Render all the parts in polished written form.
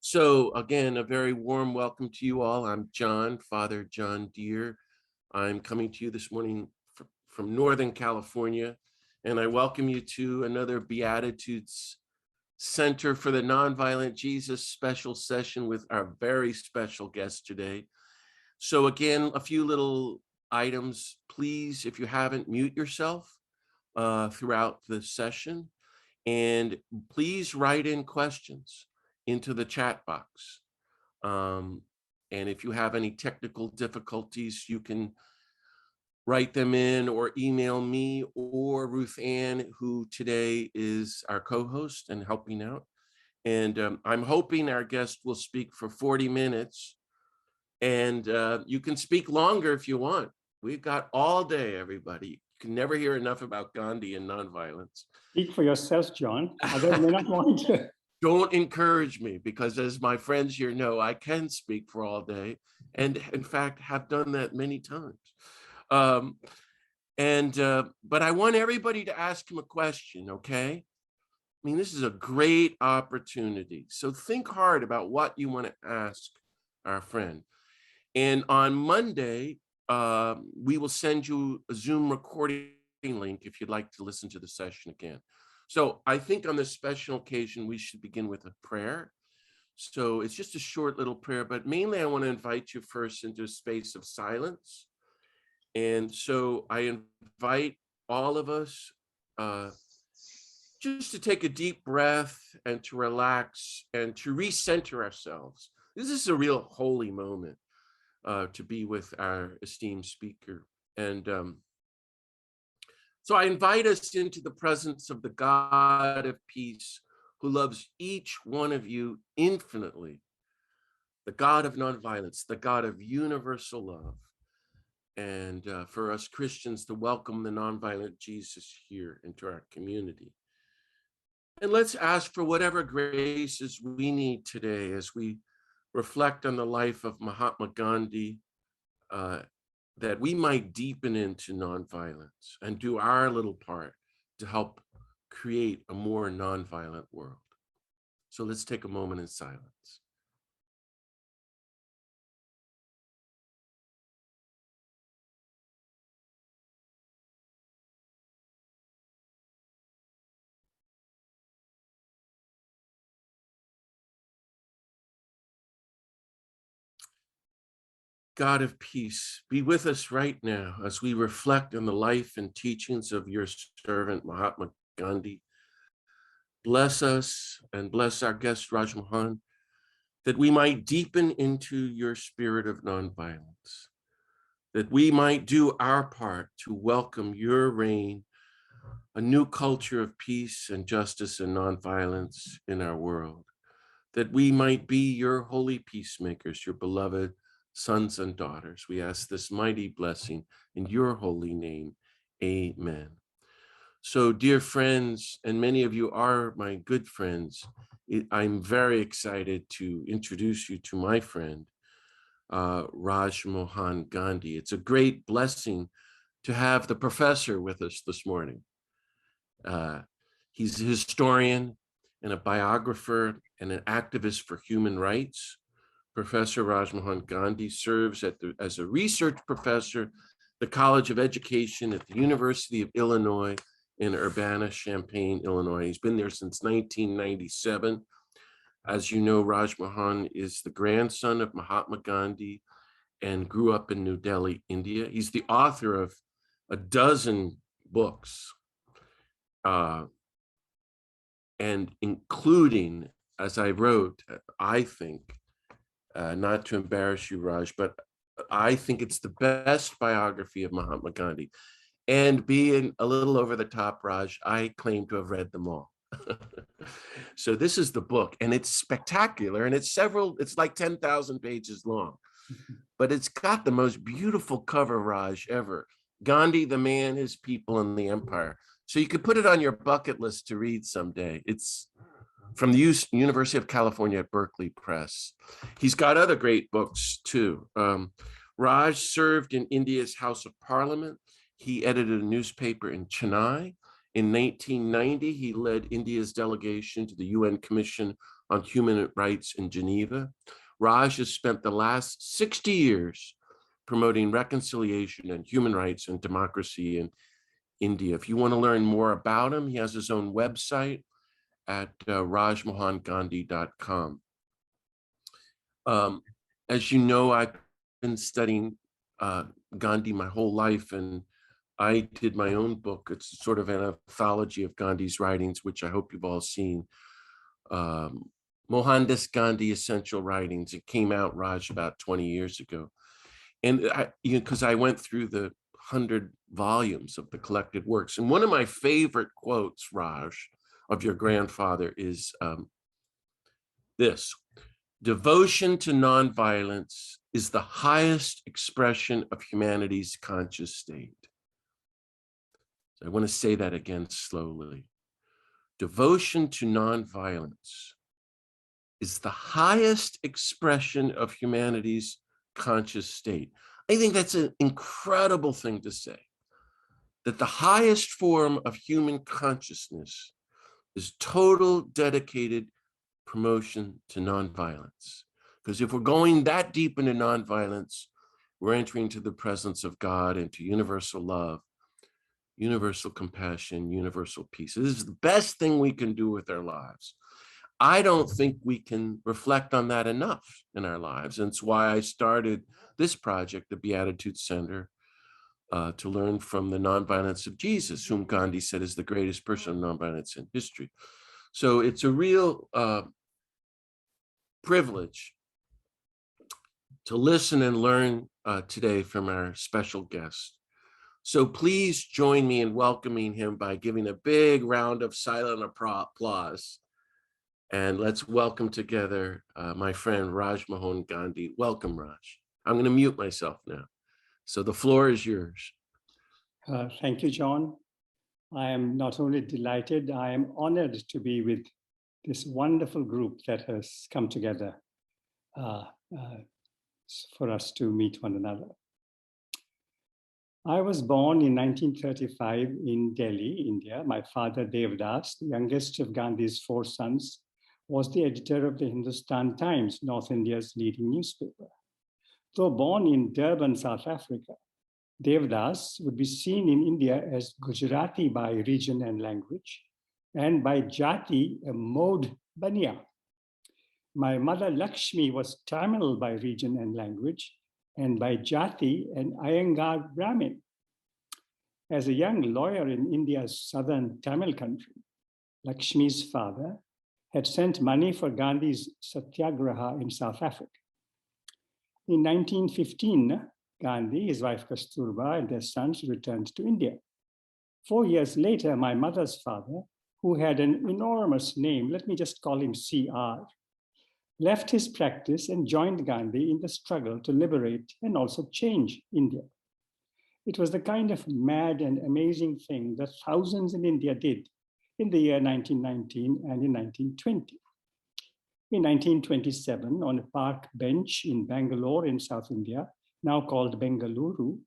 So again, a very warm welcome to you all. I'm John, Father John Deere. I'm coming to you this morning from Northern California, and I welcome you to another Beatitudes Center for the Nonviolent Jesus special session with our very special guest today. So again, a few little items. Please, if you haven't, mute yourself throughout the session, and please write in questions into the chat box. And if you have any technical difficulties, you can write them in or email me or Ruth Ann, who today is our co-host and helping out. And I'm hoping our guest will speak for 40 minutes. And you can speak longer if you want. We've got all day, everybody. You can never hear enough about Gandhi and nonviolence. Speak for yourself, John. Others may not want to. Don't encourage me, because as my friends here know, I can speak for all day, and in fact have done that many times. But I want everybody to ask him a question, okay? I mean, this is a great opportunity. So think hard about what you want to ask our friend. And on Monday, we will send you a Zoom recording link if you'd like to listen to the session again. So I think on this special occasion, we should begin with a prayer. So it's just a short little prayer, but mainly I want to invite you first into a space of silence. And so I invite all of us just to take a deep breath and to relax and to recenter ourselves. This is a real holy moment to be with our esteemed speaker. And so I invite us into the presence of the God of peace, who loves each one of you infinitely, the God of nonviolence, the God of universal love. And for us Christians to welcome the nonviolent Jesus here into our community. And let's ask for whatever graces we need today as we reflect on the life of Mahatma Gandhi, that we might deepen into nonviolence and do our little part to help create a more nonviolent world. So let's take a moment in silence. God of peace, be with us right now as we reflect on the life and teachings of your servant, Mahatma Gandhi. Bless us and bless our guest, Rajmohan, that we might deepen into your spirit of nonviolence, that we might do our part to welcome your reign, a new culture of peace and justice and nonviolence in our world, that we might be your holy peacemakers, your beloved sons and daughters. We ask this mighty blessing in your holy name. Amen. So, dear friends, and many of you are my good friends, I'm very excited to introduce you to my friend, Rajmohan Gandhi. It's a great blessing to have the professor with us this morning. He's a historian and a biographer and an activist for human rights. Professor Rajmohan Gandhi serves as a research professor at the College of Education at the University of Illinois in Urbana-Champaign, Illinois. He's been there since 1997. As you know, Rajmohan is the grandson of Mahatma Gandhi and grew up in New Delhi, India. He's the author of a dozen books, and including, as I wrote, I think, not to embarrass you, Raj, but I think it's the best biography of Mahatma Gandhi. And being a little over the top, Raj, I claim to have read them all. So this is the book, and it's spectacular, and it's like 10,000 pages long, but it's got the most beautiful cover, Raj, ever. Gandhi, the man, his people, and the empire. So you could put it on your bucket list to read someday. It's from the University of California at Berkeley Press. He's got other great books too. Raj served in India's House of Parliament. He edited a newspaper in Chennai. In 1990, he led India's delegation to the UN Commission on Human Rights in Geneva. Raj has spent the last 60 years promoting reconciliation and human rights and democracy in India. If you want to learn more about him, he has his own website at rajmohangandhi.com. As you know, I've been studying Gandhi my whole life, and I did my own book. It's sort of an anthology of Gandhi's writings, which I hope you've all seen. Mohandas Gandhi Essential Writings. It came out, Raj, about 20 years ago. And because I went through the 100 volumes of the collected works. And one of my favorite quotes, Raj, of your grandfather is this: devotion to nonviolence is the highest expression of humanity's conscious state. So I want to say that again slowly. Devotion to nonviolence is the highest expression of humanity's conscious state. I think that's an incredible thing to say, that the highest form of human consciousness is total dedicated promotion to nonviolence. Because if we're going that deep into nonviolence, we're entering into the presence of God and to universal love, universal compassion, universal peace. This is the best thing we can do with our lives. I don't think we can reflect on that enough in our lives. And it's why I started this project, the Beatitude Center, to learn from the nonviolence of Jesus, whom Gandhi said is the greatest person of nonviolence in history. So it's a real privilege to listen and learn today from our special guest. So please join me in welcoming him by giving a big round of silent applause. And let's welcome together my friend Rajmohan Gandhi. Welcome, Raj. I'm going to mute myself now. So the floor is yours. Thank you, John. I am not only delighted, I am honored to be with this wonderful group that has come together for us to meet one another. I was born in 1935 in Delhi, India. My father, Devdas, the youngest of Gandhi's 4 sons, was the editor of the Hindustan Times, North India's leading newspaper. Though born in Durban, South Africa, Devdas would be seen in India as Gujarati by region and language, and by Jati, a Maud Bania. My mother, Lakshmi, was Tamil by region and language, and by Jati, an Iyengar Brahmin. As a young lawyer in India's southern Tamil country, Lakshmi's father had sent money for Gandhi's satyagraha in South Africa. In 1915, Gandhi, his wife Kasturba, and their sons returned to India. 4 years later, my mother's father, who had an enormous name, let me just call him CR, left his practice and joined Gandhi in the struggle to liberate and also change India. It was the kind of mad and amazing thing that thousands in India did in the year 1919 and in 1920. In 1927, on a park bench in Bangalore in South India, now called Bengaluru,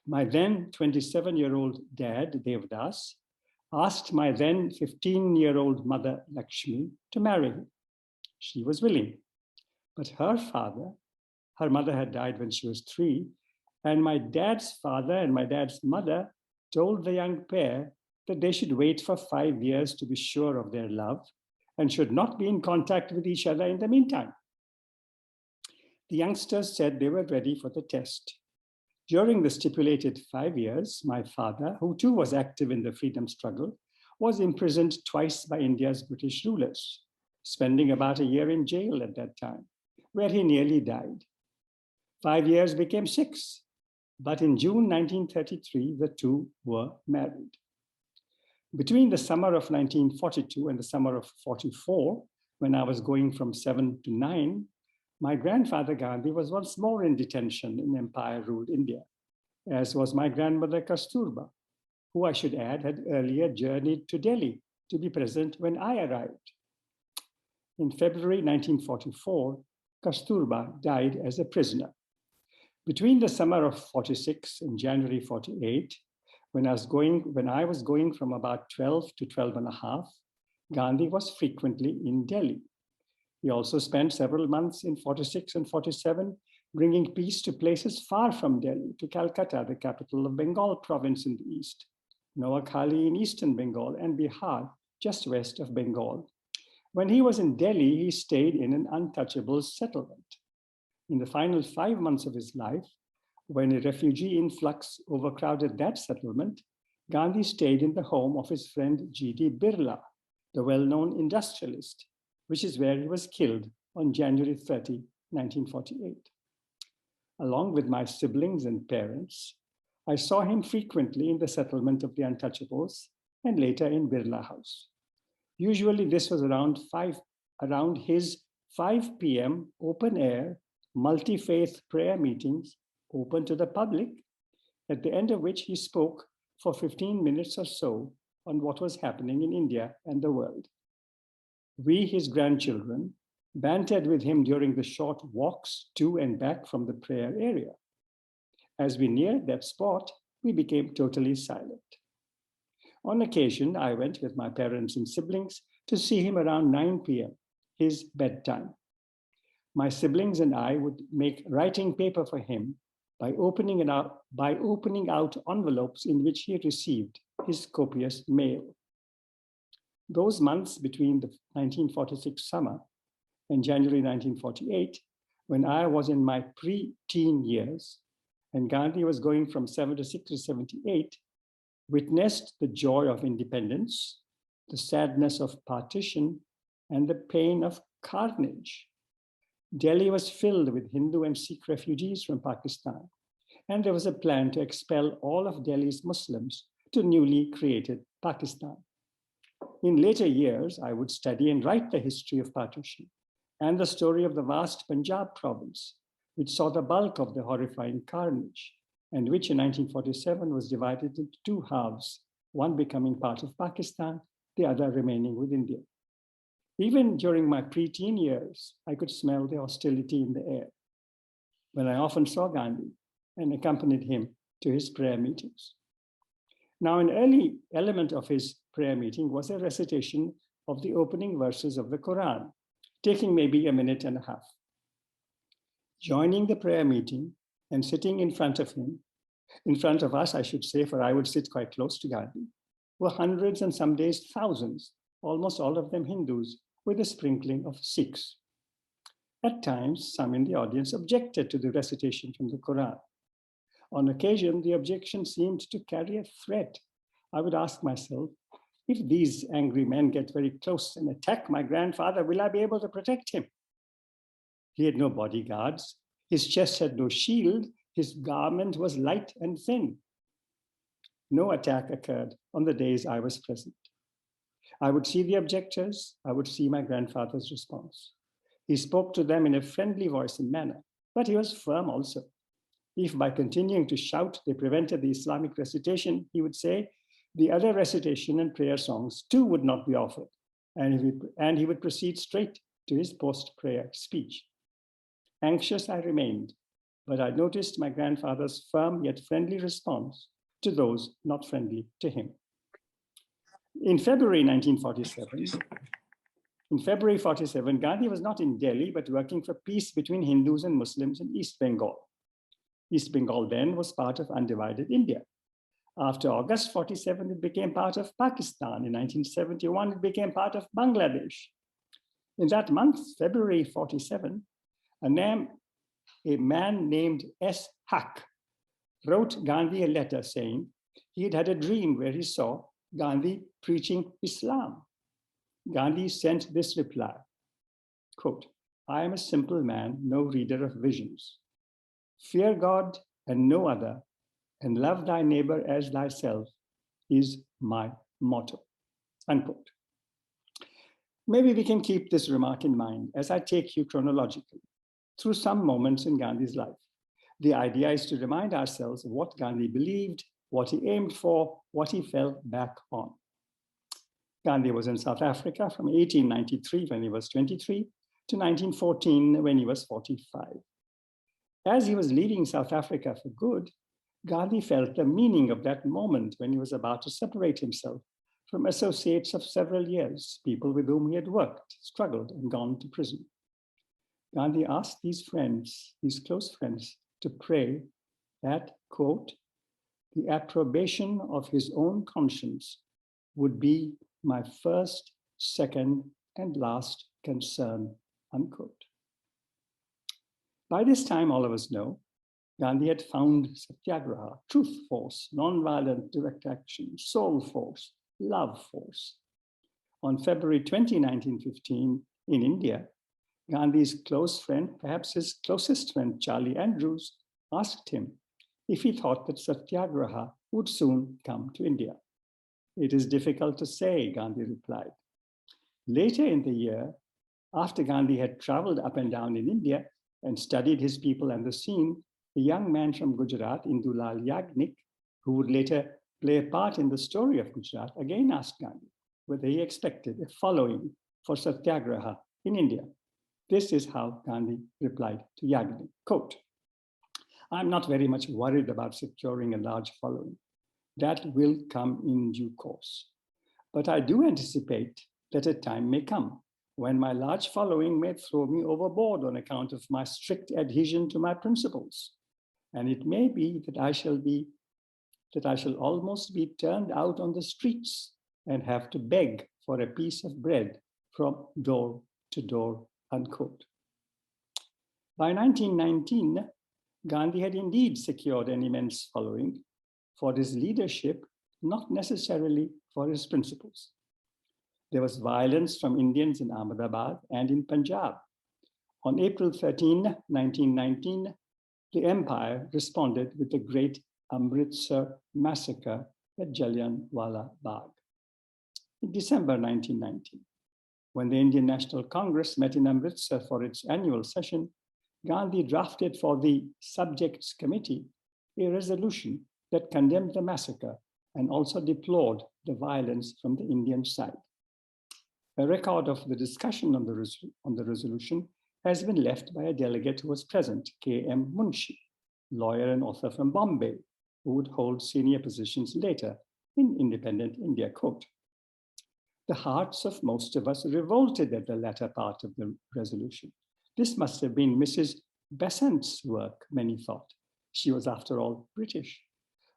my then 27-year-old dad, Devdas, asked my then 15-year-old mother, Lakshmi, to marry him. She was willing. But her father, her mother had died when she was 3, and my dad's father and my dad's mother told the young pair that they should wait for 5 years to be sure of their love and should not be in contact with each other in the meantime. The youngsters said they were ready for the test. During the stipulated 5 years, my father, who too was active in the freedom struggle, was imprisoned twice by India's British rulers, spending about a year in jail at that time, where he nearly died. 5 years became 6, but in June 1933, the two were married. Between the summer of 1942 and the summer of 44, when I was going from 7 to 9, my grandfather Gandhi was once more in detention in empire-ruled India, as was my grandmother Kasturba, who I should add had earlier journeyed to Delhi to be present when I arrived. In February 1944, Kasturba died as a prisoner. Between the summer of 46 and January 48, When I was going from about 12 to 12 and a half, Gandhi was frequently in Delhi. He also spent several months in 46 and 47, bringing peace to places far from Delhi, to Calcutta, the capital of Bengal province in the east, Noakhali in eastern Bengal, and Bihar, just west of Bengal. When he was in Delhi, he stayed in an untouchable settlement. In the final 5 months of his life, when a refugee influx overcrowded that settlement, Gandhi stayed in the home of his friend G.D. Birla, the well-known industrialist, which is where he was killed on January 30, 1948. Along with my siblings and parents, I saw him frequently in the settlement of the Untouchables and later in Birla House. Usually this was around his 5 p.m. open-air, multi-faith prayer meetings open to the public, at the end of which he spoke for 15 minutes or so on what was happening in India and the world. We, his grandchildren, bantered with him during the short walks to and back from the prayer area. As we neared that spot, we became totally silent. On occasion, I went with my parents and siblings to see him around 9 p.m., his bedtime. My siblings and I would make writing paper for him by opening out envelopes in which he received his copious mail. Those months between the 1946 summer and January 1948, when I was in my pre-teen years and Gandhi was going from 76 to 78, witnessed the joy of independence, the sadness of partition, and the pain of carnage. Delhi was filled with Hindu and Sikh refugees from Pakistan, and there was a plan to expel all of Delhi's Muslims to newly created Pakistan. In later years, I would study and write the history of partition and the story of the vast Punjab province, which saw the bulk of the horrifying carnage, and which in 1947 was divided into 2 halves, one becoming part of Pakistan, the other remaining with India. Even during my pre-teen years, I could smell the hostility in the air when I often saw Gandhi and accompanied him to his prayer meetings. Now, an early element of his prayer meeting was a recitation of the opening verses of the Quran, taking maybe a minute and a half. Joining the prayer meeting and sitting in front of him, in front of us, I should say, for I would sit quite close to Gandhi, were hundreds and some days thousands, almost all of them Hindus, with a sprinkling of Sikhs. At times, some in the audience objected to the recitation from the Quran. On occasion, the objection seemed to carry a threat. I would ask myself, if these angry men get very close and attack my grandfather, will I be able to protect him? He had no bodyguards. His chest had no shield. His garment was light and thin. No attack occurred on the days I was present. I would see the objectors. I would see my grandfather's response. He spoke to them in a friendly voice and manner, but he was firm also. If by continuing to shout they prevented the Islamic recitation, he would say, the other recitation and prayer songs too would not be offered, and he would proceed straight to his post-prayer speech. Anxious I remained, but I noticed my grandfather's firm yet friendly response to those not friendly to him. In February 1947, Gandhi was not in Delhi, but working for peace between Hindus and Muslims in East Bengal. East Bengal then was part of undivided India. After August 47, it became part of Pakistan. In 1971, it became part of Bangladesh. In that month, February 47, a man named S. Haq wrote Gandhi a letter saying he had had a dream where he saw Gandhi preaching Islam. Gandhi sent this reply, quote, I am a simple man, no reader of visions. Fear God and no other, and love thy neighbor as thyself is my motto, unquote. Maybe we can keep this remark in mind as I take you chronologically through some moments in Gandhi's life. The idea is to remind ourselves of what Gandhi believed, what he aimed for, what he fell back on. Gandhi was in South Africa from 1893 when he was 23 to 1914 when he was 45. As he was leaving South Africa for good, Gandhi felt the meaning of that moment when he was about to separate himself from associates of several years, people with whom he had worked, struggled, and gone to prison. Gandhi asked these friends, these close friends, to pray that, quote, the approbation of his own conscience would be my first, second, and last concern, unquote. By this time, all of us know, Gandhi had found satyagraha, truth force, nonviolent direct action, soul force, love force. On February 20, 1915, in India, Gandhi's close friend, perhaps his closest friend, Charlie Andrews, asked him if he thought that satyagraha would soon come to India. It is difficult to say, Gandhi replied. Later in the year, after Gandhi had traveled up and down in India and studied his people and the scene, a young man from Gujarat, Indulal Yagnik, who would later play a part in the story of Gujarat, again asked Gandhi whether he expected a following for satyagraha in India. This is how Gandhi replied to Yagnik, quote, I'm not very much worried about securing a large following. That will come in due course. But I do anticipate that a time may come when my large following may throw me overboard on account of my strict adhesion to my principles. And it may be that I shall almost be turned out on the streets and have to beg for a piece of bread from door to door, unquote. By 1919, Gandhi had indeed secured an immense following for his leadership, not necessarily for his principles. There was violence from Indians in Ahmedabad and in Punjab. On April 13, 1919, the empire responded with the great Amritsar massacre at Jallianwala Bagh. In December 1919, when the Indian National Congress met in Amritsar for its annual session, Gandhi drafted for the Subjects Committee a resolution that condemned the massacre and also deplored the violence from the Indian side. A record of the discussion on the resolution has been left by a delegate who was present, K.M. Munshi, lawyer and author from Bombay, who would hold senior positions later in independent India. Quote, the hearts of most of us revolted at the latter part of the resolution. This must have been Mrs. Besant's work, many thought. She was, after all, British.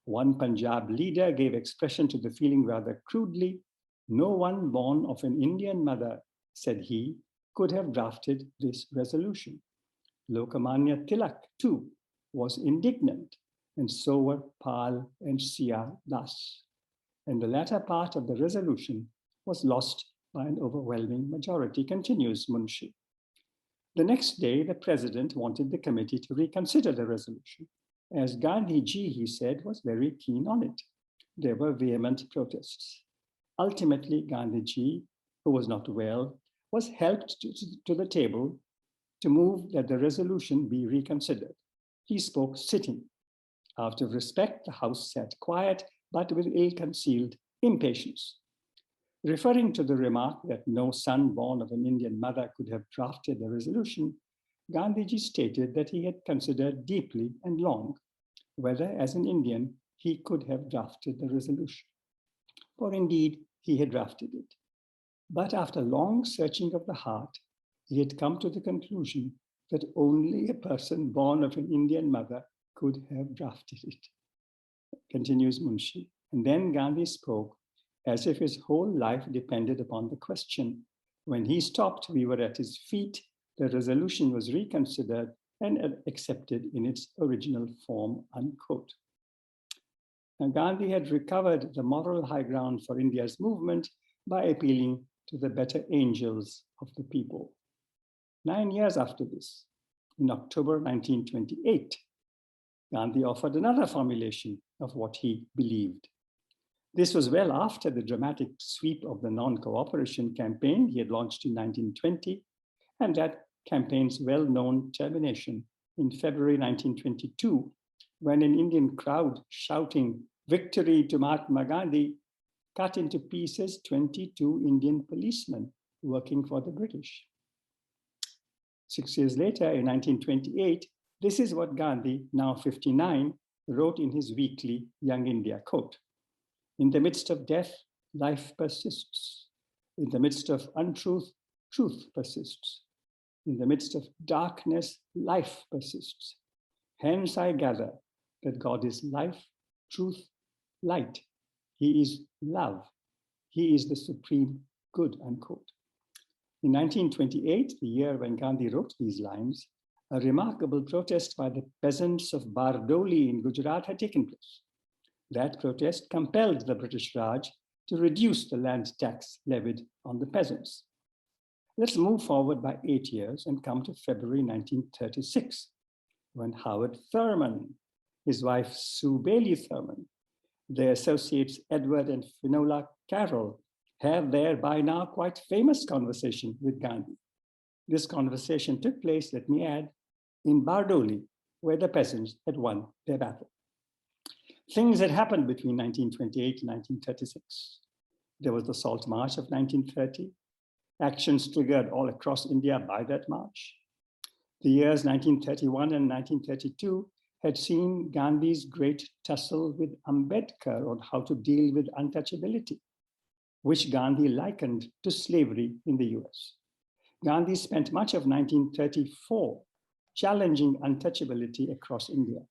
One Punjab leader gave expression to the feeling rather crudely. No one born of an Indian mother, said he, could have drafted this resolution. Lokmanya Tilak, too, was indignant, and so were Pal and Siya Das. And the latter part of the resolution was lost by an overwhelming majority, continues Munshi. The next day, the president wanted the committee to reconsider the resolution, as Gandhi ji, he said, was very keen on it. There were vehement protests. Ultimately, Gandhi ji, who was not well, was helped to the table to move that the resolution be reconsidered. He spoke sitting. Out of respect, the House sat quiet, but with ill-concealed impatience. Referring to the remark that no son born of an Indian mother could have drafted the resolution, Gandhiji stated that he had considered deeply and long whether, as an Indian, he could have drafted the resolution. For indeed, he had drafted it. But after long searching of the heart, he had come to the conclusion that only a person born of an Indian mother could have drafted it. Continues Munshi. And then Gandhi spoke as if his whole life depended upon the question. When he stopped, we were at his feet. The resolution was reconsidered and accepted in its original form, unquote. Now, Gandhi had recovered the moral high ground for India's movement by appealing to the better angels of the people. 9 years after this, in October 1928, Gandhi offered another formulation of what he believed. This was well after the dramatic sweep of the non-cooperation campaign he had launched in 1920, and that campaign's well-known termination in February 1922, when an Indian crowd shouting "Victory to Mahatma Gandhi" cut into pieces 22 Indian policemen working for the British. 6 years later, in 1928, this is what Gandhi, now 59, wrote in his weekly Young India, quote, "In the midst of death, life persists. In the midst of untruth, truth persists. In the midst of darkness, life persists. Hence I gather that God is life, truth, light. He is love. He is the supreme good," unquote. In 1928, the year when Gandhi wrote these lines, a remarkable protest by the peasants of Bardoli in Gujarat had taken place. That protest compelled the British Raj to reduce the land tax levied on the peasants. Let's move forward by 8 years and come to February 1936, when Howard Thurman, his wife Sue Bailey Thurman, their associates Edward and Finola Carroll have their by now quite famous conversation with Gandhi. This conversation took place, let me add, in Bardoli, where the peasants had won their battle. Things had happened between 1928 and 1936. There was the Salt March of 1930, actions triggered all across India by that march. The years 1931 and 1932 had seen Gandhi's great tussle with Ambedkar on how to deal with untouchability, which Gandhi likened to slavery in the US. Gandhi spent much of 1934 challenging untouchability across India.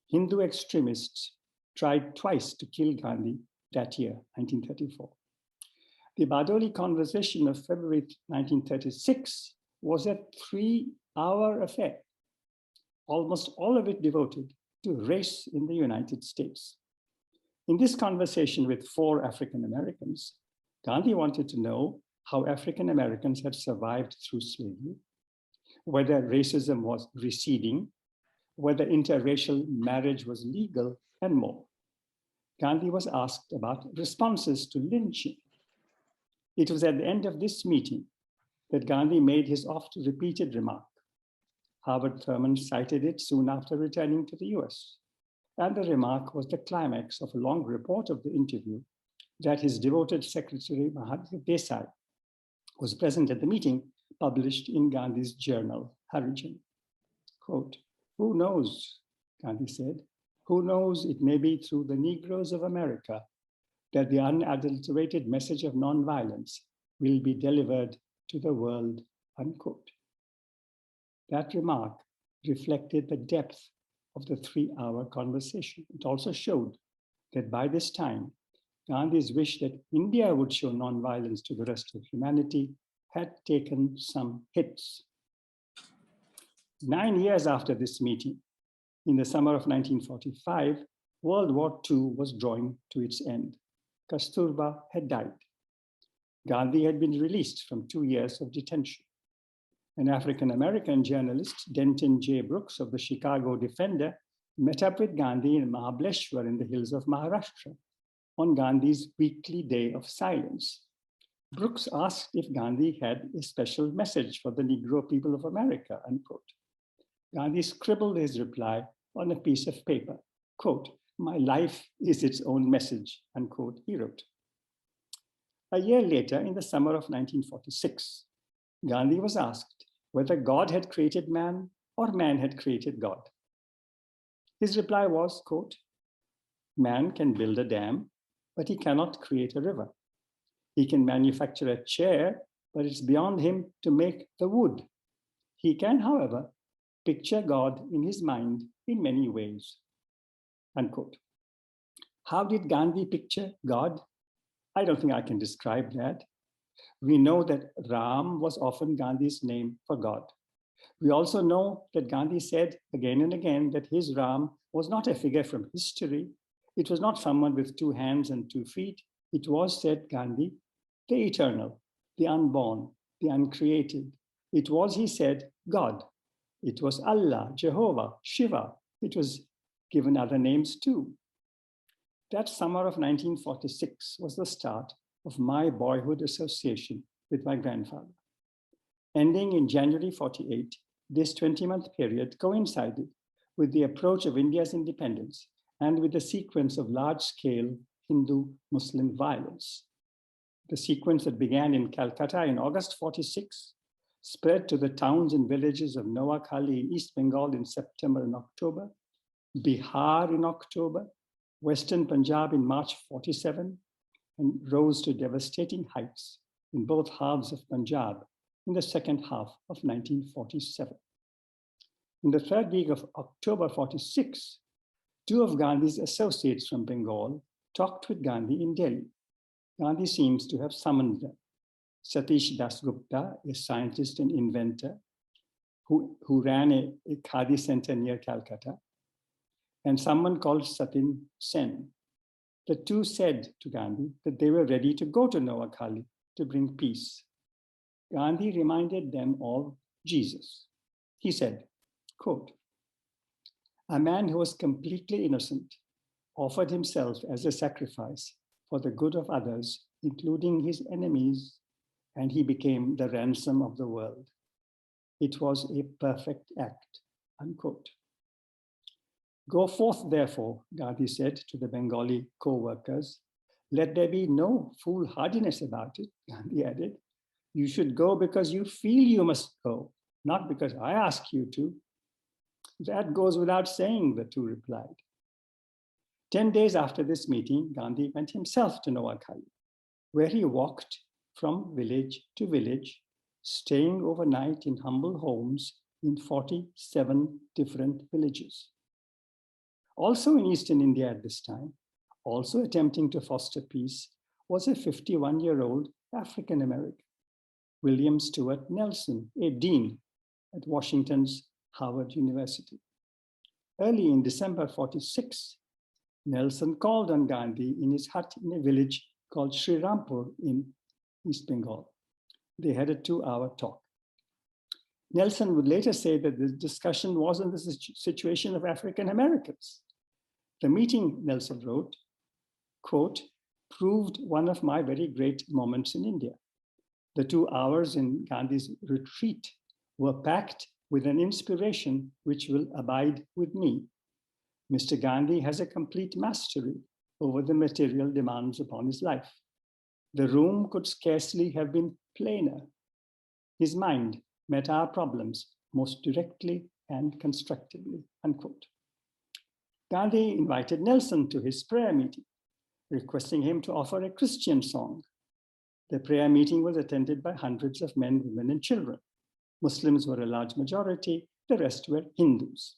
Hindu extremists tried twice to kill Gandhi that year, 1934. The Bardoli conversation of February 1936 was a 3-hour affair, almost all of it devoted to race in the United States. In this conversation with 4 African Americans, Gandhi wanted to know how African Americans had survived through slavery, whether racism was receding, whether interracial marriage was legal, and more. Gandhi was asked about responses to lynching. It was at the end of this meeting that Gandhi made his oft-repeated remark. Howard Thurman cited it soon after returning to the US. And the remark was the climax of a long report of the interview that his devoted secretary, Mahatma Desai, was present at the meeting, published in Gandhi's journal, Harijan. Quote, "Who knows," Gandhi said, "who knows, it may be through the Negroes of America that the unadulterated message of nonviolence will be delivered to the world," unquote. That remark reflected the depth of the 3-hour conversation. It also showed that by this time, Gandhi's wish that India would show nonviolence to the rest of humanity had taken some hits. 9 years after this meeting, in the summer of 1945, World War II was drawing to its end. Kasturba had died. Gandhi had been released from 2 years of detention. An African-American journalist, Denton J. Brooks of the Chicago Defender, met up with Gandhi in Mahabaleshwar in the hills of Maharashtra on Gandhi's weekly day of silence. Brooks asked if Gandhi had a special message for the Negro people of America, unquote. Gandhi scribbled his reply on a piece of paper, quote, "My life is its own message," unquote, he wrote. A year later, in the summer of 1946, Gandhi was asked whether God had created man or man had created God. His reply was, quote, "Man can build a dam, but he cannot create a river. He can manufacture a chair, but it's beyond him to make the wood. He can, however, picture God in his mind in many ways," unquote. How did Gandhi picture God? I don't think I can describe that. We know that Ram was often Gandhi's name for God. We also know that Gandhi said again and again that his Ram was not a figure from history. It was not someone with 2 hands and 2 feet. It was, said Gandhi, the eternal, the unborn, the uncreated. It was, he said, God. It was Allah, Jehovah, Shiva. It was given other names too. That summer of 1946 was the start of my boyhood association with my grandfather. Ending in January 48, this 20-month period coincided with the approach of India's independence and with the sequence of large-scale Hindu-Muslim violence. The sequence that began in Calcutta in August 46, spread to the towns and villages of Noakhali in East Bengal in September and October, Bihar in October, Western Punjab in March 47, and rose to devastating heights in both halves of Punjab in the second half of 1947. In the third week of October 46, two of Gandhi's associates from Bengal talked with Gandhi in Delhi. Gandhi seems to have summoned them. Satish Dasgupta, a scientist and inventor who ran a Khadi center near Calcutta, and someone called Satin Sen. The two said to Gandhi that they were ready to go to Noakhali to bring peace. Gandhi reminded them of Jesus. He said, quote, "A man who was completely innocent offered himself as a sacrifice for the good of others, including his enemies, and he became the ransom of the world. It was a perfect act," unquote. "Go forth, therefore," Gandhi said to the Bengali co-workers. "Let there be no foolhardiness about it," Gandhi added. "You should go because you feel you must go, not because I ask you to." "That goes without saying," the two replied. 10 days after this meeting, Gandhi went himself to Noakhali, where he walked from village to village, staying overnight in humble homes in 47 different villages. Also in Eastern India at this time, also attempting to foster peace, was a 51-year-old African American, William Stewart Nelson, a dean at Washington's Howard University. Early in December 46, Nelson called on Gandhi in his hut in a village called Sri Rampur in East Bengal. They had a 2-hour talk. Nelson would later say that the discussion wasn't the situation of African Americans. The meeting, Nelson wrote, quote, "proved one of my very great moments in India. The 2 hours in Gandhi's retreat were packed with an inspiration which will abide with me. Mr. Gandhi has a complete mastery over the material demands upon his life. The room could scarcely have been plainer. His mind met our problems most directly and constructively," unquote. Gandhi invited Nelson to his prayer meeting, requesting him to offer a Christian song. The prayer meeting was attended by hundreds of men, women, and children. Muslims were a large majority, the rest were Hindus.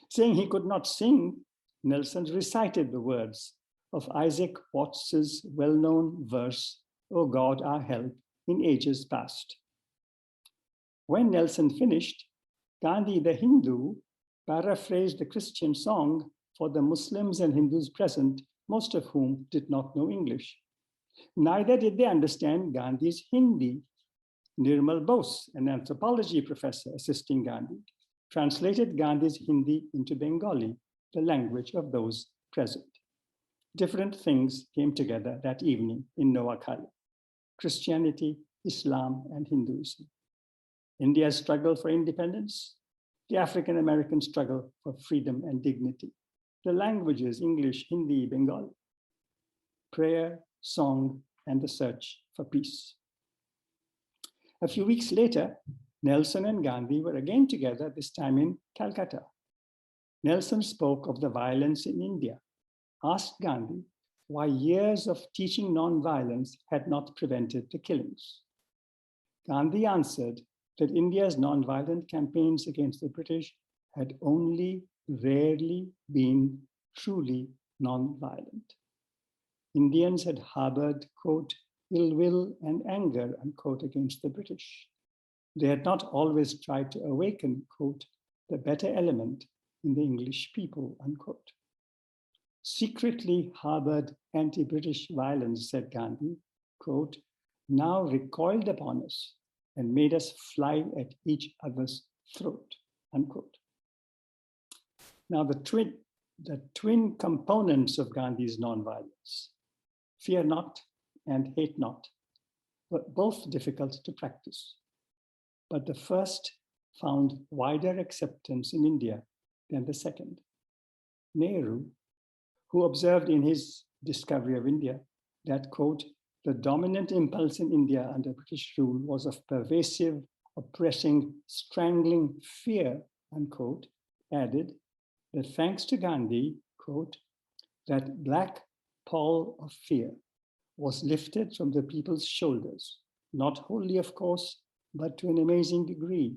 Saying he could not sing, Nelson recited the words of Isaac Watts's well-known verse, "O God, our help in ages past." When Nelson finished, Gandhi, the Hindu, paraphrased the Christian song for the Muslims and Hindus present, most of whom did not know English. Neither did they understand Gandhi's Hindi. Nirmal Bose, an anthropology professor assisting Gandhi, translated Gandhi's Hindi into Bengali, the language of those present. Different things came together that evening in Noakhali: Christianity, Islam, and Hinduism. India's struggle for independence, the African American struggle for freedom and dignity, the languages, English, Hindi, Bengali, prayer, song, and the search for peace. A few weeks later, Nelson and Gandhi were again together, this time in Calcutta. Nelson spoke of the violence in India, asked Gandhi why years of teaching nonviolence had not prevented the killings. Gandhi answered that India's nonviolent campaigns against the British had only rarely been truly nonviolent. Indians had harbored, quote, "ill will and anger," unquote, against the British. They had not always tried to awaken, quote, "the better element in the English people," unquote. Secretly harbored anti-British violence, said Gandhi, quote, "now recoiled upon us and made us fly at each other's throat," unquote. Now the twin components of Gandhi's nonviolence, fear not and hate not, were both difficult to practice. But the first found wider acceptance in India than the second. Nehru, who observed in his discovery of India that, quote, "the dominant impulse in India under British rule was of pervasive, oppressing, strangling fear," unquote, added, that thanks to Gandhi, quote, that black pall of fear was lifted from the people's shoulders, not wholly, of course, but to an amazing degree.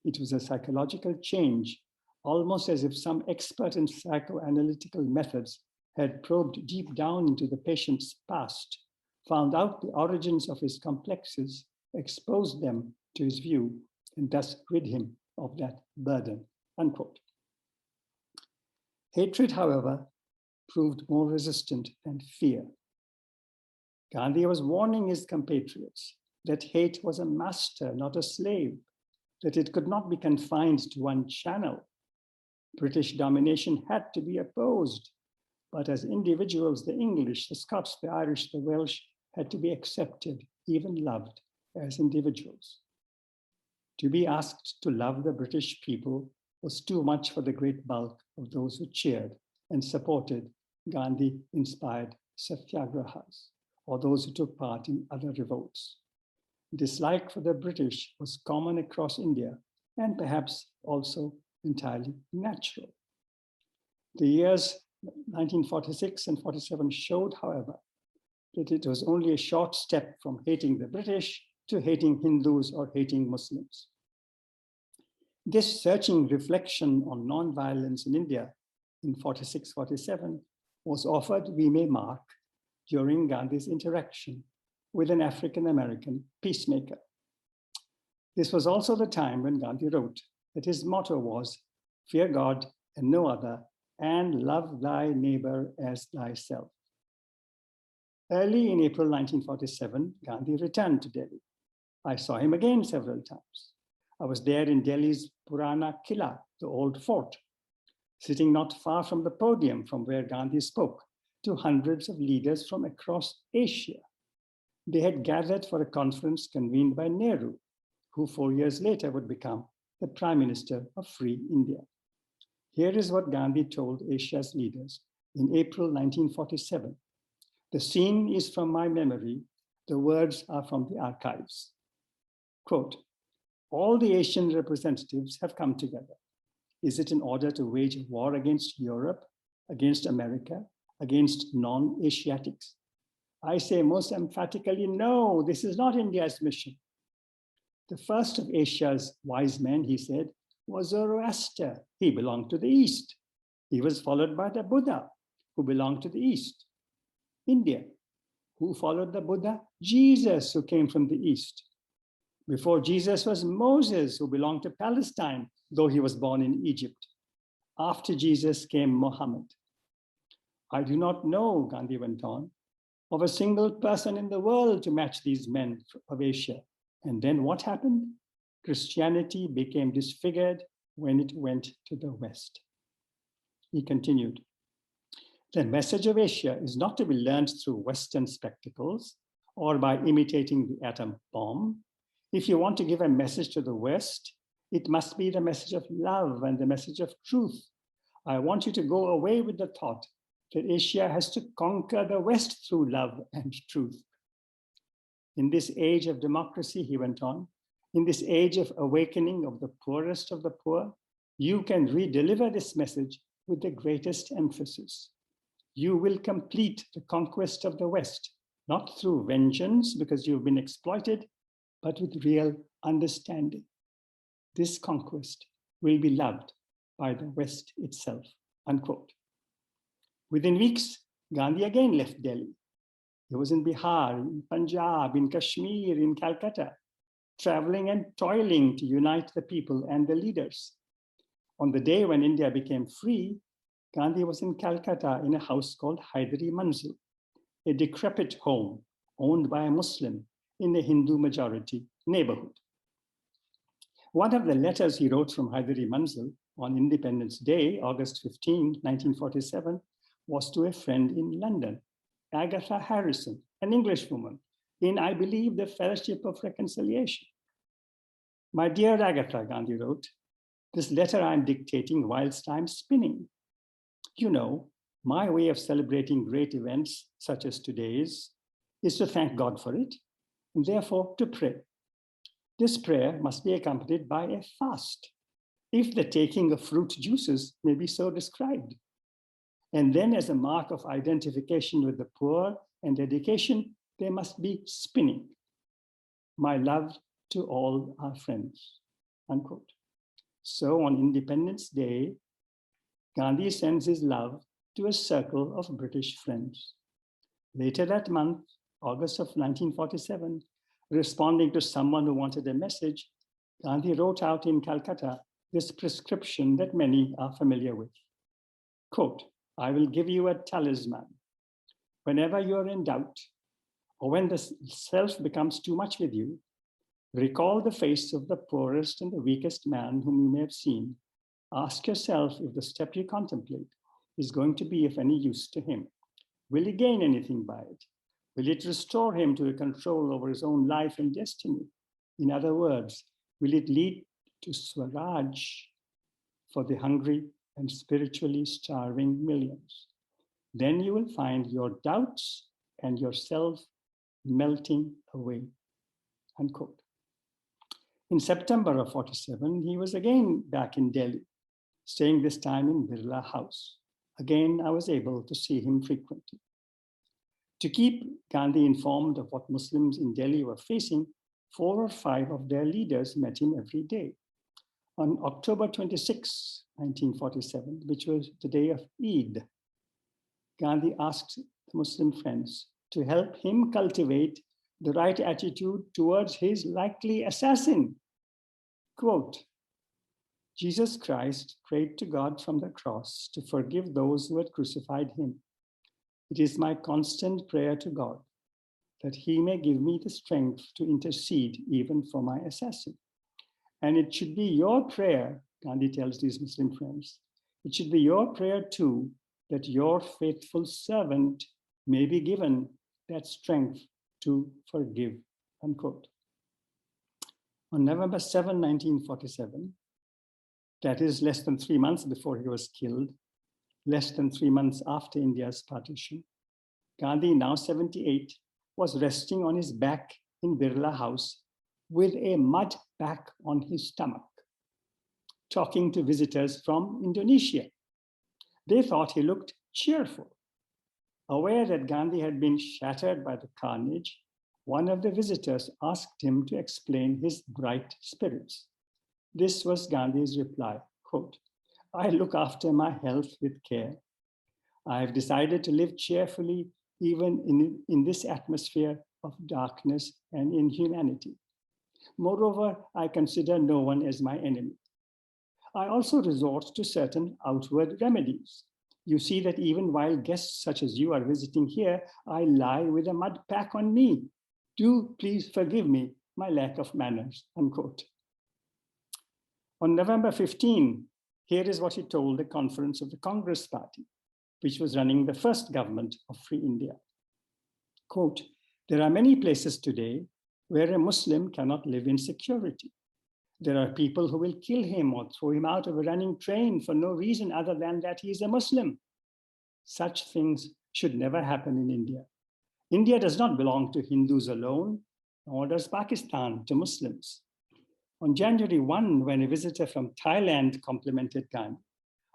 It was a psychological change, almost as if some expert in psychoanalytical methods had probed deep down into the patient's past, found out the origins of his complexes, exposed them to his view, and thus rid him of that burden, unquote. Hatred, however, proved more resistant than fear. Gandhi was warning his compatriots that hate was a master, not a slave, that it could not be confined to one channel. British domination had to be opposed, but as individuals, the English, the Scots, the Irish, the Welsh had to be accepted, even loved as individuals. To be asked to love the British people was too much for the great bulk of those who cheered and supported Gandhi-inspired satyagrahas, or those who took part in other revolts. Dislike for the British was common across India and perhaps also entirely natural. The years 1946 and 47 showed, however, that it was only a short step from hating the British to hating Hindus or hating Muslims. This searching reflection on nonviolence in India in 46-47 was offered, we may mark, during Gandhi's interaction with an African-American peacemaker. This was also the time when Gandhi wrote that his motto was, fear God and no other, and love thy neighbor as thyself. Early in April 1947, Gandhi returned to Delhi. I saw him again several times. I was there in Delhi's Purana Killa, the old fort, sitting not far from the podium from where Gandhi spoke to hundreds of leaders from across Asia. They had gathered for a conference convened by Nehru, who 4 years later would become the Prime Minister of Free India. Here is what Gandhi told Asia's leaders in April 1947. The scene is from my memory, the words are from the archives. Quote, all the Asian representatives have come together. Is it in order to wage a war against Europe, against America, against non-Asiatics? I say most emphatically, no, this is not India's mission. The first of Asia's wise men, he said, was Zoroaster. He belonged to the East. He was followed by the Buddha, who belonged to the East. India, who followed the Buddha? Jesus, who came from the East. Before Jesus was Moses, who belonged to Palestine, though he was born in Egypt. After Jesus came Muhammad. I do not know, Gandhi went on, of a single person in the world to match these men of Asia. And then what happened? Christianity became disfigured when it went to the West. He continued, the message of Asia is not to be learned through Western spectacles or by imitating the atom bomb. If you want to give a message to the West, it must be the message of love and the message of truth. I want you to go away with the thought that Asia has to conquer the West through love and truth. In this age of democracy, he went on, in this age of awakening of the poorest of the poor, you can redeliver this message with the greatest emphasis. You will complete the conquest of the West, not through vengeance because you've been exploited, but with real understanding. This conquest will be loved by the West itself, unquote. Within weeks, Gandhi again left Delhi. He was in Bihar, in Punjab, in Kashmir, in Calcutta, traveling and toiling to unite the people and the leaders. On the day when India became free, Gandhi was in Calcutta in a house called Haidari Manzil, a decrepit home owned by a Muslim in a Hindu majority neighborhood. One of the letters he wrote from Haidari Manzil on Independence Day, August 15, 1947, was to a friend in London, Agatha Harrison, an Englishwoman, in, I believe, the Fellowship of Reconciliation. My dear Agatha, Gandhi wrote, this letter I'm dictating whilst I'm spinning. You know, my way of celebrating great events, such as today's, is to thank God for it, and therefore to pray. This prayer must be accompanied by a fast. if the taking of fruit juices may be so described. And then as a mark of identification with the poor and dedication, they must be spinning. My love to all our friends, unquote. So on Independence Day, Gandhi sends his love to a circle of British friends. Later that month, August of 1947, responding to someone who wanted a message, Gandhi wrote out in Calcutta this prescription that many are familiar with. Quote, I will give you a talisman. Whenever you're in doubt, or when the self becomes too much with you, recall the face of the poorest and the weakest man whom you may have seen. Ask yourself if the step you contemplate is going to be of any use to him. Will he gain anything by it? Will it restore him to a control over his own life and destiny? In other words, will it lead to Swaraj for the hungry and spiritually starving millions? Then you will find your doubts and yourself melting away, unquote. In September of 47, he was again back in Delhi, staying this time in Birla House. Again, I was able to see him frequently. To keep Gandhi informed of what Muslims in Delhi were facing, 4 or 5 of their leaders met him every day. On October 26, 1947, which was the day of Eid, Gandhi asked the Muslim friends to help him cultivate the right attitude towards his likely assassin. Quote, Jesus Christ prayed to God from the cross to forgive those who had crucified him. It is my constant prayer to God that he may give me the strength to intercede even for my assassin. And it should be your prayer, Gandhi tells these Muslim friends, it should be your prayer too, that your faithful servant may be given that strength to forgive, unquote. On November 7, 1947, that is less than 3 months before he was killed, less than 3 months after India's partition, Gandhi, now 78, was resting on his back in Birla House with a mud pack on his stomach, talking to visitors from Indonesia. They thought he looked cheerful. Aware that Gandhi had been shattered by the carnage, one of the visitors asked him to explain his bright spirits. This was Gandhi's reply, quote, I look after my health with care. I have decided to live cheerfully even in this atmosphere of darkness and inhumanity. Moreover, I consider no one as my enemy. I also resort to certain outward remedies. You see that even while guests such as you are visiting here, I lie with a mud pack on me. Do please forgive me my lack of manners, unquote. On November 15, here is what he told the conference of the Congress Party, which was running the first government of Free India. Quote, there are many places today where a Muslim cannot live in security. There are people who will kill him or throw him out of a running train for no reason other than that he is a Muslim. Such things should never happen in India. India does not belong to Hindus alone, nor does Pakistan to Muslims. On January 1, when a visitor from Thailand complimented Gandhi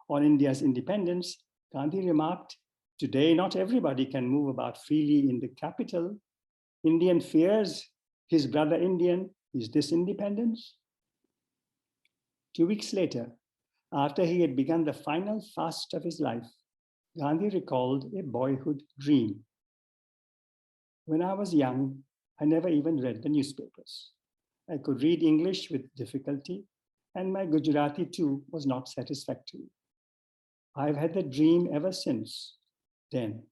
on India's independence, Gandhi remarked, today not everybody can move about freely in the capital. Indian fears his brother Indian. Is this independence? 2 weeks later, after he had begun the final fast of his life, Gandhi recalled a boyhood dream. When I was young, I never even read the newspapers. I could read English with difficulty, and my Gujarati too was not satisfactory. I've had the dream ever since then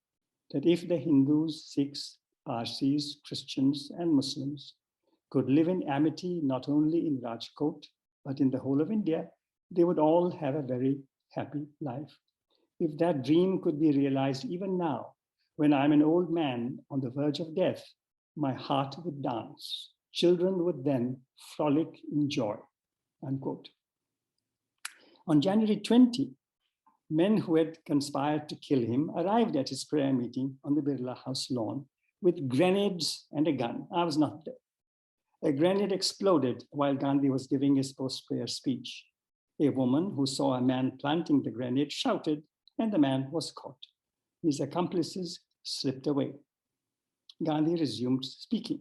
that if the Hindus, Sikhs, Parsis, Christians, and Muslims could live in amity not only in Rajkot, but in the whole of India, they would all have a very happy life. If that dream could be realized even now, when I'm an old man on the verge of death, my heart would dance. Children would then frolic in joy, unquote. On January 20, men who had conspired to kill him arrived at his prayer meeting on the Birla House lawn with grenades and a gun. I was not there. A grenade exploded while Gandhi was giving his post-prayer speech. A woman who saw a man planting the grenade shouted, and the man was caught. His accomplices slipped away. Gandhi resumed speaking.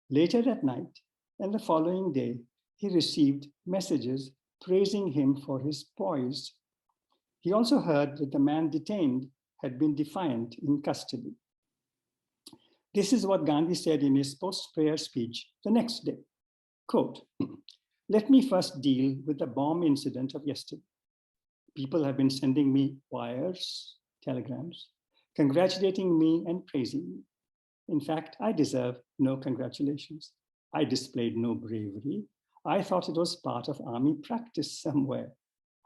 Later that night and the following day, he received messages praising him for his poise. He also heard that the man detained had been defiant in custody. This is what Gandhi said in his post-prayer speech the next day. Quote, "Let me first deal with the bomb incident of yesterday. People have been sending me wires, telegrams, congratulating me and praising me. In fact, I deserve no congratulations. I displayed no bravery. I thought it was part of army practice somewhere.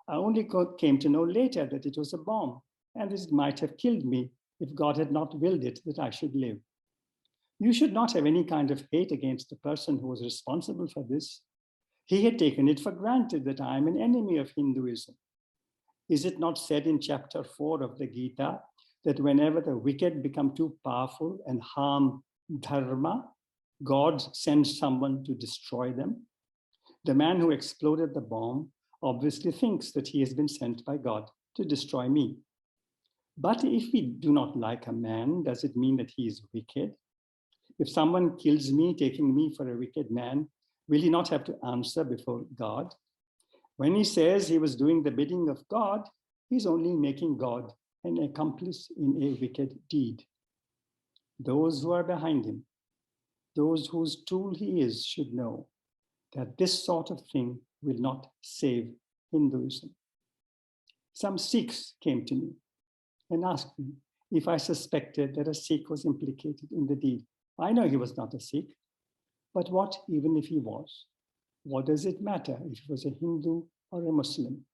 I only came to know later that it was a bomb, and it might have killed me if God had not willed it that I should live. You should not have any kind of hate against the person who was responsible for this. He had taken it for granted that I am an enemy of Hinduism. Is it not said in chapter 4 of the Gita that whenever the wicked become too powerful and harm dharma, God sends someone to destroy them? The man who exploded the bomb obviously thinks that he has been sent by God to destroy me. But if we do not like a man, does it mean that he is wicked? If someone kills me, taking me for a wicked man, will he not have to answer before God? When he says he was doing the bidding of God, he's only making God an accomplice in a wicked deed. Those who are behind him, those whose tool he is, should know that this sort of thing will not save Hinduism." Some Sikhs came to me and asked me if I suspected that a Sikh was implicated in the deed. I know he was not a Sikh, but what even if he was? What does it matter if he was a Hindu or a Muslim?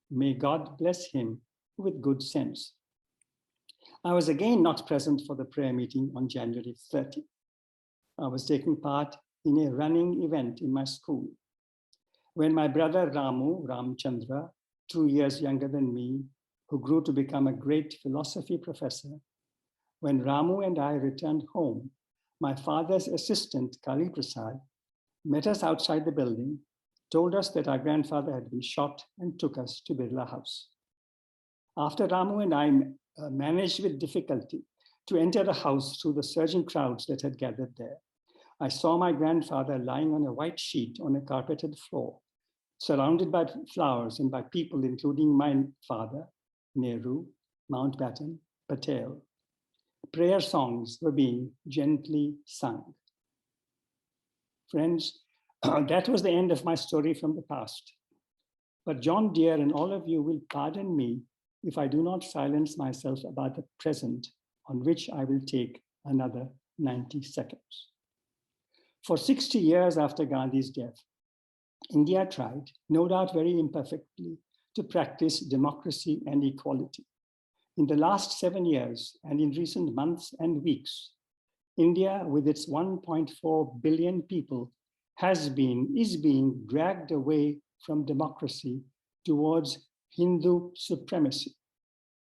May God bless him with good sense. I was again not present for the prayer meeting on January 30. I was taking part in a running event in my school. When my brother Ramchandra, 2 years younger than me, who grew to become a great philosophy professor, when Ramu and I returned home, my father's assistant, Kali Prasad, met us outside the building, told us that our grandfather had been shot, and took us to Birla House. After Ramu and I managed with difficulty to enter the house through the surging crowds that had gathered there, I saw my grandfather lying on a white sheet on a carpeted floor, surrounded by flowers and by people, including my father, Nehru, Mountbatten, Patel. Prayer songs were being gently sung. Friends, that was the end of my story from the past. But John Deere and all of you will pardon me if I do not silence myself about the present, on which I will take another 90 seconds. For 60 years after Gandhi's death, India tried, no doubt very imperfectly, to practice democracy and equality. In the last 7 years and in recent months and weeks, India, with its 1.4 billion people, is being dragged away from democracy towards Hindu supremacy,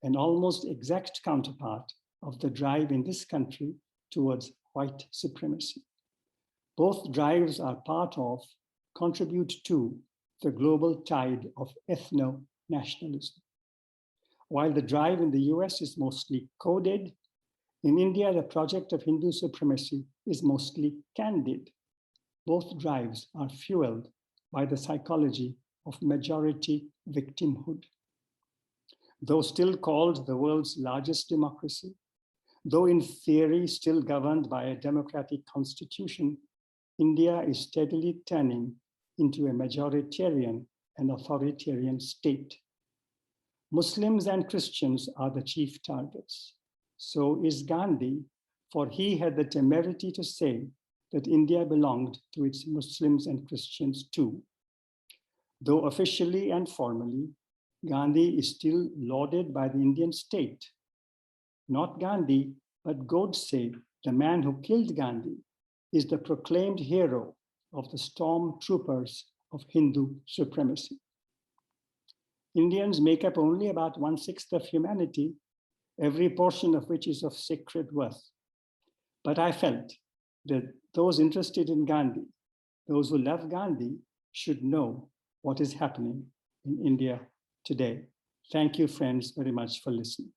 an almost exact counterpart of the drive in this country towards white supremacy. Both drives are part of, contribute to, the global tide of ethno-nationalism. While the drive in the US is mostly coded, in India, the project of Hindu supremacy is mostly candid. Both drives are fueled by the psychology of majority victimhood. Though still called the world's largest democracy, though in theory still governed by a democratic constitution, India is steadily turning into a majoritarian and authoritarian state. Muslims and Christians are the chief targets. So is Gandhi, for he had the temerity to say that India belonged to its Muslims and Christians too. Though officially and formally, Gandhi is still lauded by the Indian state. Not Gandhi, but Godse, the man who killed Gandhi, is the proclaimed hero of the stormtroopers of Hindu supremacy. Indians make up only about 1/6 of humanity, every portion of which is of sacred worth. But I felt that those interested in Gandhi, those who love Gandhi, should know what is happening in India today. Thank you, friends, very much for listening.